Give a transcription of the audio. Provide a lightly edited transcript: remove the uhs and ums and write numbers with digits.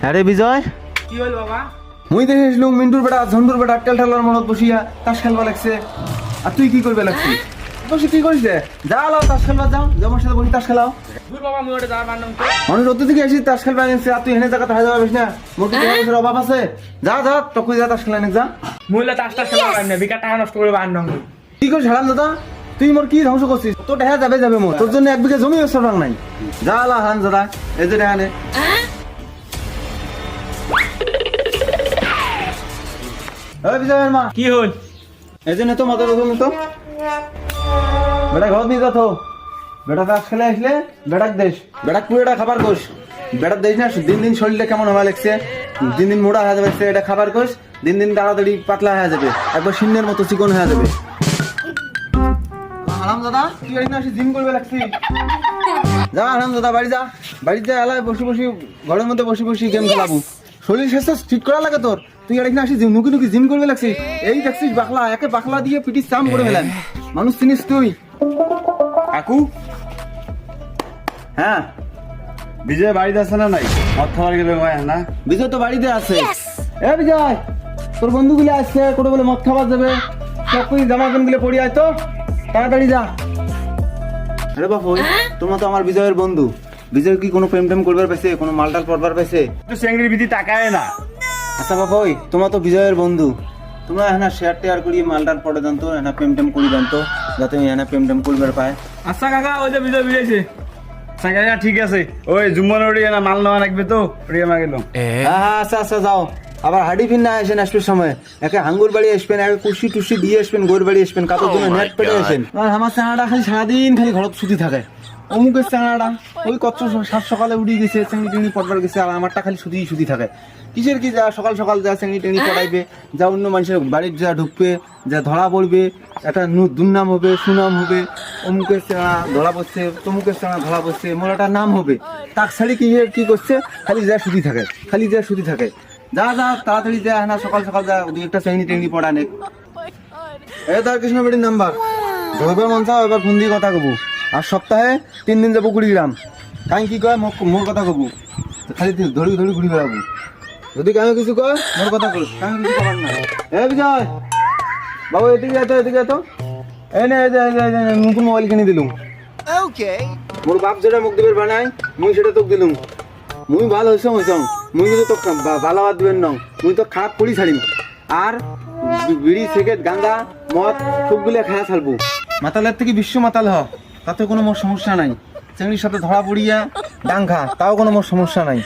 আরে বিজয়, কি হল বাবা? মুই দেখেছিলুম মিন্টুর বেটা ঝন্ডুর বেটা টেল ঠেলার মনত বসিয়া তাস খেলবা লাগছে। আর তুই কি করবে লাগছিস? বসে কি করিস রে? যা লাও তাস খেলবা যাও, যেমন সাথে বসে তাস খেলাও। দূর বাবা, আমি ওটা যাওয়ার পারলাম তো। অনেক রোদ থেকে এসে তাস খেলবা গেছে, আর তুই হেনে জায়গাতে হাজার পাবিস না। মোর কি টাকা পয়সার অভাব আছে? যা যা টকুই যা তাস খেলা নে যা। মহিলা তাসটা খেলা পারেন না, বিকার টাকা নষ্ট করে পারলাম। কি করিস হারাম দাদা? তুই মোর কি ধ্বংস করছিস? তোর দেখা যাবে যাবে মোর, তোর জন্য এক বিঘা জমি সরং নাই। যা লা হান দাদা, এই যে দেখা নে। ওই বিজয়ের মা, কি হল? এই জন্য তো মতো রকম তো বেটা ঘর দিয়ে যাতো। বেটা তাস খেলে আসলে বেটাক দেশ, বেটাক পুরোটা খাবার কোষ। বেটার দেশ না, দিন দিন শরীরটা কেমন হওয়া লাগছে, দিন দিন মোটা হয়ে যাবে। এটা খাবার কোষ, দিন দিন তাড়াতাড়ি পাতলা হয়ে যাবে, একবার শূন্যের মতো চিকন হয়ে যাবে। আরাম দাদা, তুই না জিম করবে লাগছি। যা আরাম দাদা, বাড়ি যা। বাড়িতে এলাকায় বসে বসে, ঘরের মধ্যে বসে বসে গেম খেলাবো। শরীর স্বাস্থ্য ঠিক করা লাগে তোর। তুই আর এখানে আসি নুকি নুকি জিম করবে লাগছিস। এই দেখছিস বাকলা, একে বাকলা দিয়ে পিটিস চাম করে ফেলেন। মানুষ চিনিস তুই? কাকু, হ্যাঁ, বিজয় বাড়িতে আছে না নাই? মদ খাবার গেলে না? বিজয় তো বাড়িতে আছে। এ বিজয়, তোর বন্ধুগুলো আসছে, কোটো বলে মদ খাবার যাবে। সব কিছু জামা প্যান্ট গুলো পড়ি আয় তো, তাড়াতাড়ি যা। আরে বাপ, তোমার তো আমার বিজয়ের বন্ধু। বিজয় কি কোনো প্রেম টেম করবার পাইছে? কোনো মালটাল পড়বার পাইছে? তো চেংড়ির বিধি তাকায় না। আচ্ছা বাবা, তোমার তো বিজয়ের বন্ধু, তোমরা এখানে শেয়ার টেয়ার করি মালটাল পড়ে জানতো, এখানে প্রেম টেম করি জানতো, যাতে এখানে প্রেম টেম করবার পায়। আচ্ছা কাকা, ওই যে বিজয় বিজয়ছে। আচ্ছা কাকা, ঠিক আছে। ওই জুম্মন ওড়িয়ে না মাল নেওয়া লাগবে তো, ওড়িয়ে মা গেল। হ্যাঁ হ্যাঁ, আচ্ছা আচ্ছা যাও। আবার হাডি ফিন না আসেন, আসবেন সময় একে হাঙ্গুর বাড়ি আসবেন, একে কুর্সি টুসি দিয়ে আসবেন, গোর বাড়ি আসবেন, কাপড় জন্য নেট পেটে আসেন। আর আমার চাঙাটা খালি সারাদিন খালি ঘরত ছুটি থাকে। অমুকের চাঙাটা ওই কত সাত সকালে উঠে গেছে, চেঙ্গি টেঙ্গি পড়বার গেছে, আর আমারটা খালি ছুটি থাকে। কিসের কি যা সকাল সকাল যা চেঙ্গি টেঙ্গি পড়াইবে, যা অন্য মানুষের বাড়ির যা ঢুকবে, যা ধরা পড়বে, একটা দুর্নাম হবে, সুনাম হবে। অমুকের চাঙা ধরা পড়ছে, তমুকের চাঙা ধরা পড়ছে, মোর একটা নাম হবে। তাক ছাড়ি কি করছে, খালি যা ছুটি থাকে, খালি যা ছুটি থাকে। যা যা তাড়াতাড়ি যা, না সকাল সকাল যা, দুই একটা চেঙ্গি টেঙ্গি পড়া নে। এ তার কৃষ্ণ বেটির নাম্বার ধরবে মন চাও, এবার ফোন দিয়ে কথা কব। আর সপ্তাহে 3 দিন যাবো কুড়িগ্রাম। কাই কি কয় মোর কথা কব, খালি ধরি ধরি ঘুরি বেড়াবো। যদি কামি কিছু কয় মোর কথা কর, কামি কিছু কবার না। এ বিজয় বাবু, এদিকে এতো এদিকে এতো। এই নে, নতুন মোবাইল কিনে দিলুম। মোর বাপ যেটা মুখ দিবের বানাই, মুই সেটা তোকে দিলুম। মুই ভালো হয়েছ মুই কিন্তু তো ভালো হাত দিবেন না, মুই তো খারাপ করি ছাড়িম। আর বিড়ি সিগারেট গাঁজা মদ সবগুলো খায়া ছাড়বো। মাতালের থেকে বিশ্ব মাতাল হ, তাতে কোনো মোর সমস্যা নাই। চেংড়ির সাথে ধরা পড়িয়া ডাং খা, তাও কোনো মোর সমস্যা নাই।